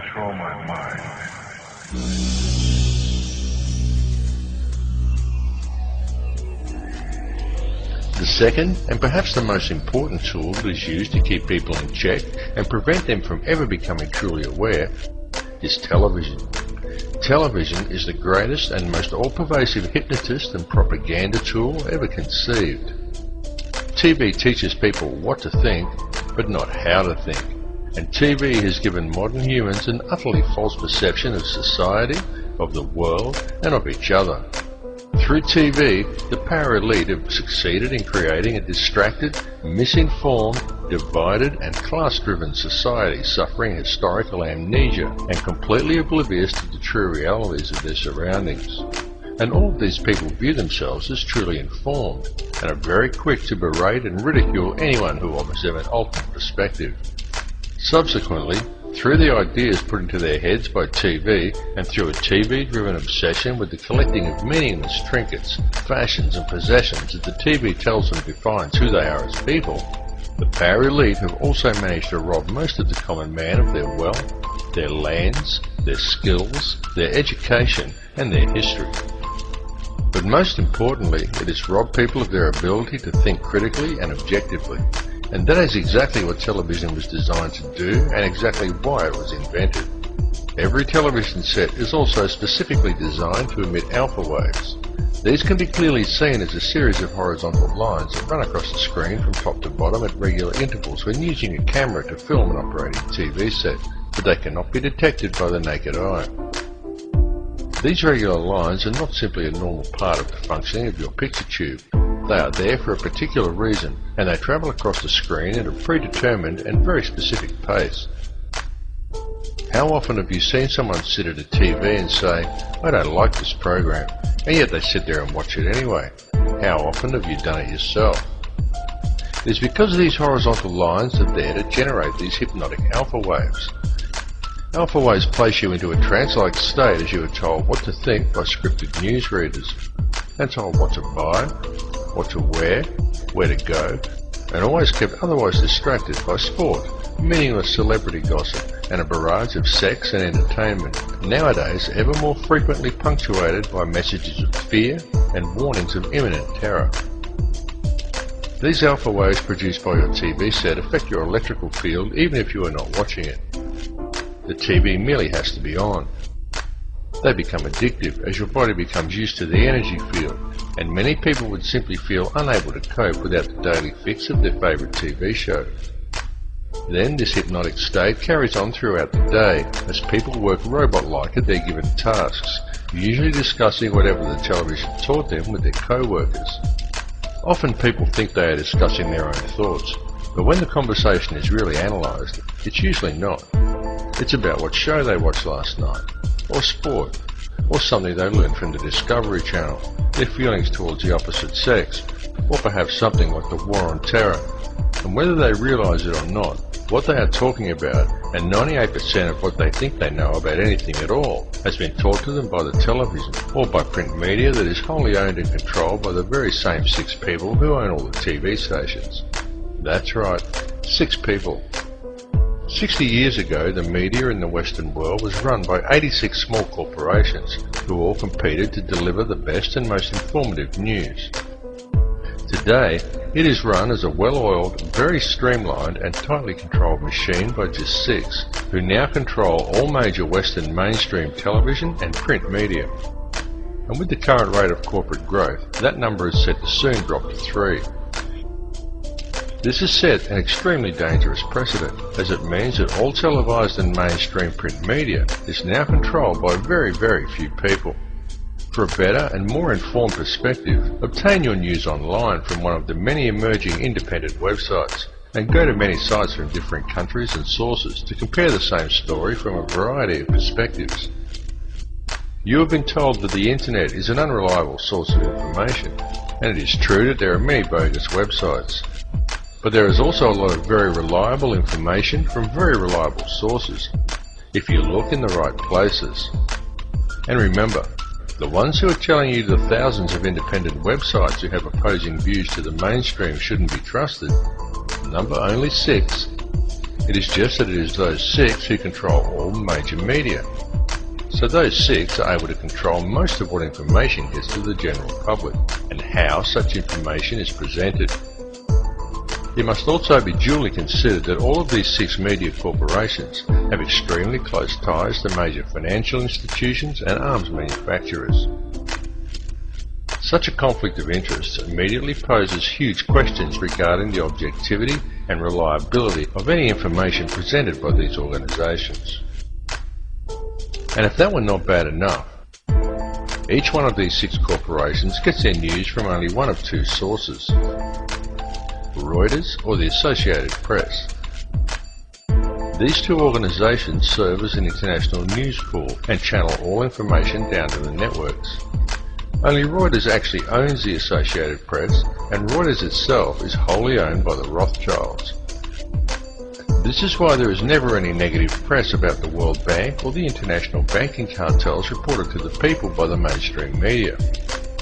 control my mind. The second, and perhaps the most important tool that is used to keep people in check and prevent them from ever becoming truly aware, is television. Television is the greatest and most all-pervasive hypnotist and propaganda tool ever conceived. TV teaches people what to think, but not how to think. And TV has given modern humans an utterly false perception of society, of the world, and of each other. Through TV, the power elite have succeeded in creating a distracted, misinformed, divided and class-driven society suffering historical amnesia and completely oblivious to the true realities of their surroundings. And all of these people view themselves as truly informed and are very quick to berate and ridicule anyone who offers them an alternate perspective. Subsequently, through the ideas put into their heads by TV and through a TV-driven obsession with the collecting of meaningless trinkets, fashions and possessions that the TV tells them defines who they are as people, the power elite have also managed to rob most of the common man of their wealth, their lands, their skills, their education and their history. But most importantly, it has robbed people of their ability to think critically and objectively. And that is exactly what television was designed to do and exactly why it was invented. Every television set is also specifically designed to emit alpha waves. These can be clearly seen as a series of horizontal lines that run across the screen from top to bottom at regular intervals when using a camera to film an operating TV set, but they cannot be detected by the naked eye. These regular lines are not simply a normal part of the functioning of your picture tube. They are there for a particular reason, and they travel across the screen at a predetermined and very specific pace. How often have you seen someone sit at a TV and say, "I don't like this program," and yet they sit there and watch it anyway? How often have you done it yourself? It is because these horizontal lines are there to generate these hypnotic alpha waves. Alpha waves place you into a trance-like state as you are told what to think by scripted newsreaders, and told what to buy, what to wear, where to go, and always kept otherwise distracted by sport, meaningless celebrity gossip, and a barrage of sex and entertainment, nowadays ever more frequently punctuated by messages of fear and warnings of imminent terror. These alpha waves produced by your TV set affect your electrical field even if you are not watching it. The TV merely has to be on. They become addictive as your body becomes used to the energy field, and many people would simply feel unable to cope without the daily fix of their favourite TV show. Then this hypnotic state carries on throughout the day as people work robot-like at their given tasks, usually discussing whatever the television taught them with their co-workers. Often people think they are discussing their own thoughts, but when the conversation is really analysed, it's usually not. It's about what show they watched last night, or sport, or something they learned from the Discovery Channel, their feelings towards the opposite sex, or perhaps something like the War on Terror. And whether they realise it or not, what they are talking about, and 98% of what they think they know about anything at all, has been taught to them by the television, or by print media that is wholly owned and controlled by the very same 6 people who own all the TV stations. That's right, 6 people. 60 years ago, the media in the Western world was run by 86 small corporations who all competed to deliver the best and most informative news. Today, it is run as a well-oiled, very streamlined and tightly controlled machine by just 6, who now control all major Western mainstream television and print media. And with the current rate of corporate growth, that number is set to soon drop to 3. This has set an extremely dangerous precedent, as it means that all televised and mainstream print media is now controlled by very, very few people. For a better and more informed perspective, obtain your news online from one of the many emerging independent websites, and go to many sites from different countries and sources to compare the same story from a variety of perspectives. You have been told that the internet is an unreliable source of information, and it is true that there are many bogus websites. But there is also a lot of very reliable information from very reliable sources, if you look in the right places. And remember, the ones who are telling you the thousands of independent websites who have opposing views to the mainstream shouldn't be trusted, number only 6, It is just that it is those 6 who control all major media. So those 6 are able to control most of what information gets to the general public and how such information is presented. It must also be duly considered that all of these 6 media corporations have extremely close ties to major financial institutions and arms manufacturers. Such a conflict of interests immediately poses huge questions regarding the objectivity and reliability of any information presented by these organisations. And if that were not bad enough, each one of these 6 corporations gets their news from only one of 2 sources: Reuters or the Associated Press. These 2 organisations serve as an international news pool and channel all information down to the networks. Only Reuters actually owns the Associated Press, and Reuters itself is wholly owned by the Rothschilds. This is why there is never any negative press about the World Bank or the international banking cartels reported to the people by the mainstream media.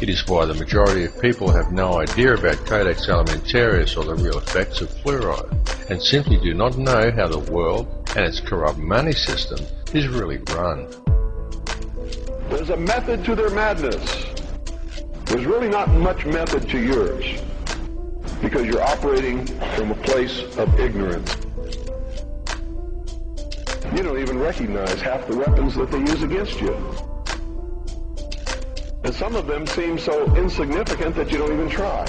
It is why the majority of people have no idea about Codex Alimentarius or the real effects of fluoride, and simply do not know how the world and its corrupt money system is really run. There's a method to their madness. There's really not much method to yours, because you're operating from a place of ignorance. You don't even recognize half the weapons that they use against you. And some of them seem so insignificant that you don't even try.